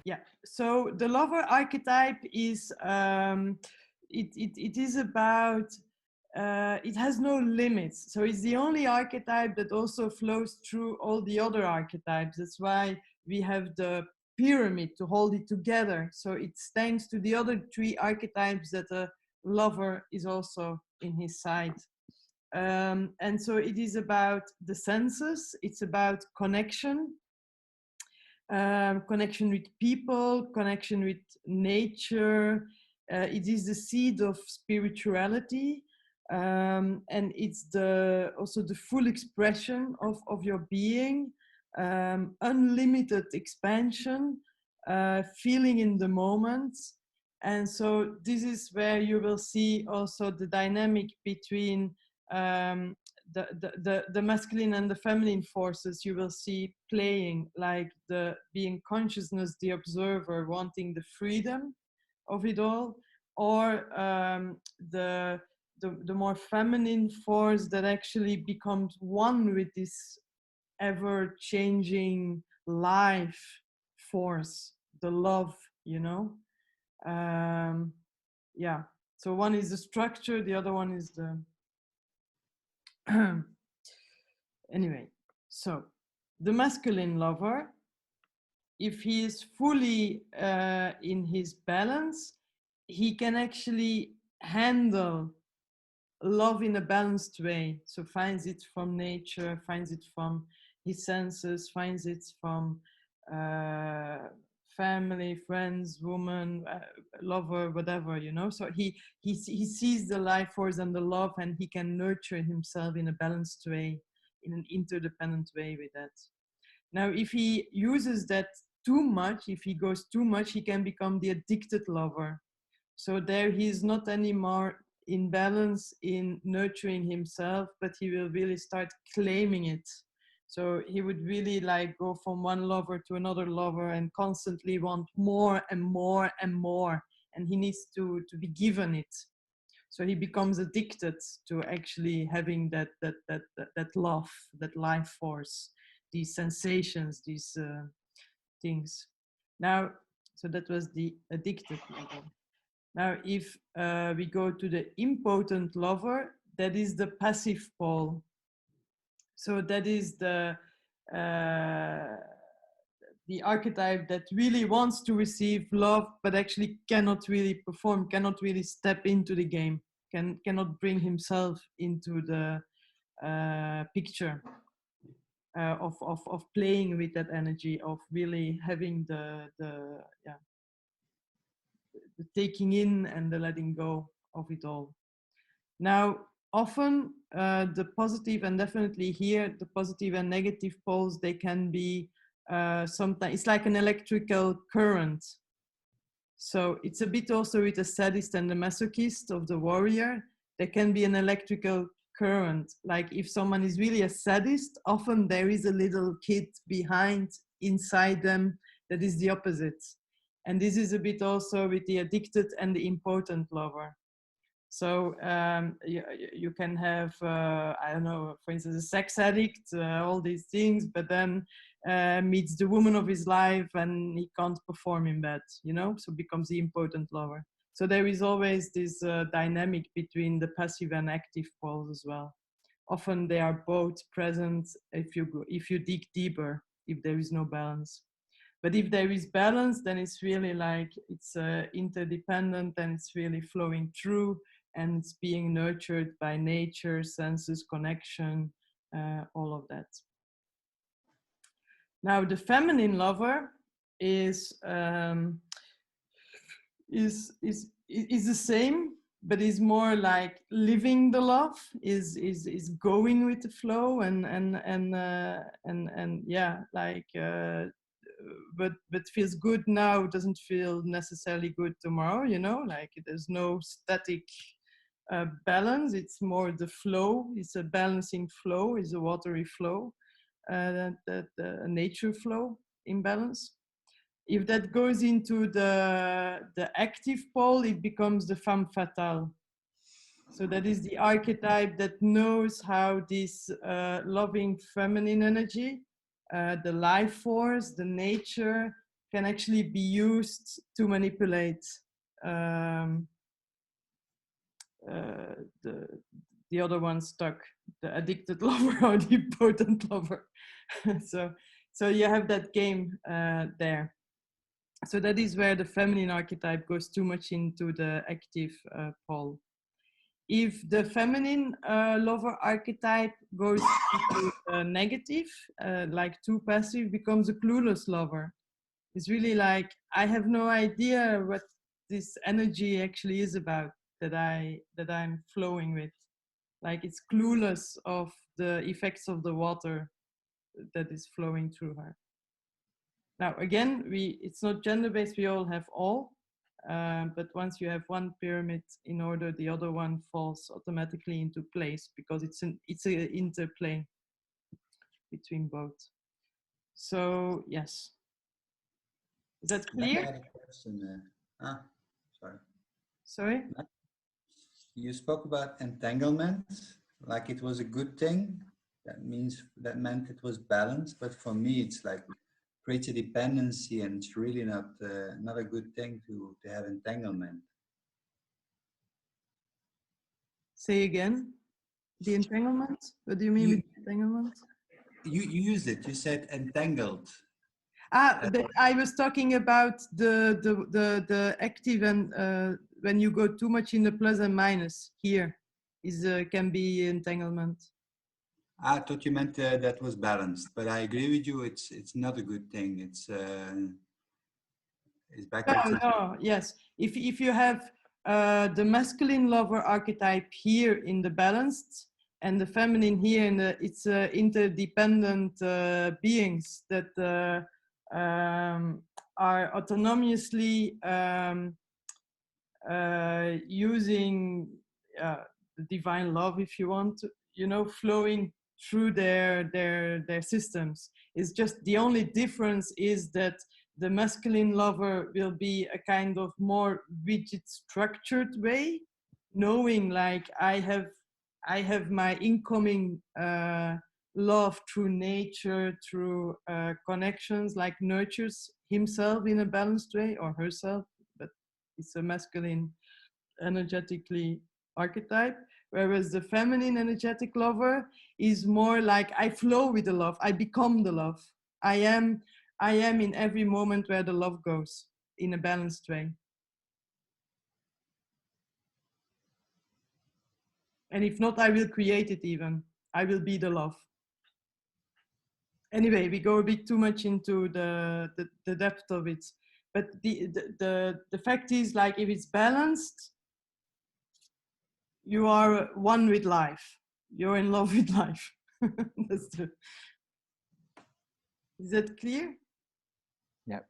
Yeah, so the lover archetype is it is about it has no limits, so it's the only archetype that also flows through all the other archetypes. That's why we have the pyramid to hold it together, so it's thanks to the other three archetypes that a lover is also in his side. And so it is about the senses, it's about connection, connection with people, connection with nature. It is the seed of spirituality, and it's the also the full expression of your being, unlimited expansion, feeling in the moment. And so this is where you will see also the dynamic between the masculine and the feminine forces. You will see playing, like the being consciousness, the observer, wanting the freedom of it all, or the more feminine force that actually becomes one with this ever-changing life force, the love, you know. Yeah, so one is the structure, the other one is the anyway. So the masculine lover, if he is fully in his balance, he can actually handle love in a balanced way. So finds it from nature, finds it from his senses, finds it from family, friends, woman, lover, whatever, you know. So he sees the life force and the love, and he can nurture himself in a balanced way, in an interdependent way with that. Now, if he uses that too much, if he goes too much, he can become the addicted lover. So there he is not anymore in balance in nurturing himself, but he will really start claiming it. So he would really like go from one lover to another lover and constantly want more and more and more. And he needs to be given it. So he becomes addicted to actually having that love, that life force, these sensations, these things. Now, so that was the addicted lover. Now, if we go to the impotent lover, that is the passive pole. So that is the archetype that really wants to receive love, but actually cannot really perform, cannot really step into the game, cannot bring himself into the picture of playing with that energy, of really having the taking in and the letting go of it all. Now, often the positive, and definitely here, the positive and negative poles, they can be sometimes, it's like an electrical current. So it's a bit also with the sadist and the masochist of the warrior, there can be an electrical current. Like if someone is really a sadist, often there is a little kid behind, inside them, that is the opposite. And this is a bit also with the addicted and the impotent lover. So you can have, I don't know, for instance, a sex addict, all these things, but then meets the woman of his life and he can't perform in bed, you know, so becomes the impotent lover. So there is always this dynamic between the passive and active poles as well. Often they are both present if you dig deeper, if there is no balance. But if there is balance, then it's really like it's interdependent and it's really flowing through and it's being nurtured by nature, senses, connection, all of that. Now, the feminine lover is the same, but is more like living the love, is going with the flow, and yeah, like. But feels good now, doesn't feel necessarily good tomorrow, you know, like there's no static balance. It's more the flow. It's a balancing flow, it's a watery flow, a nature flow in balance. If that goes into the active pole, it becomes the femme fatale. So that is the archetype that knows how this loving feminine energy, the life force, the nature, can actually be used to manipulate the other one stuck, the addicted lover or the potent lover. so you have that game there. So that is where the feminine archetype goes too much into the active pole. If the feminine lover archetype goes into negative, like too passive, becomes a clueless lover. It's really like, I have no idea what this energy actually is about that I'm flowing with. Like, it's clueless of the effects of the water that is flowing through her. Now, again, it's not gender-based, we all have all, but once you have one pyramid in order, the other one falls automatically into place because it's an interplay between both. So, yes. Is that clear? I had a question. Sorry. Sorry? You spoke about entanglement, like it was a good thing. That meant it was balanced, but for me, it's like creates a dependency, and it's really not a good thing to have entanglement. Say again. The entanglement? What do you mean with entanglement? You used it. You said entangled. But I was talking about the active, and when you go too much in the plus and minus here is can be entanglement. I thought you meant that was balanced, but I agree with you. It's not a good thing. It's backwards. No, yes. If you have the masculine lover archetype here in the balanced and the feminine here in the, it's interdependent beings that are autonomously using the divine love, if you want to, you know, flowing through their systems. It's just the only difference is that the masculine lover will be a kind of more rigid, structured way, knowing like I have my incoming love through nature, through connections, like nurtures himself in a balanced way, or herself, but it's a masculine energetically archetype, whereas the feminine energetic lover is more like I flow with the love, I become the love, I am in every moment where the love goes in a balanced way. And if not, I will create it even. I will be the love. Anyway, we go a bit too much into the depth of it. But the fact is, like, if it's balanced, you are one with life. You're in love with life. That's true. Is that clear? Yeah.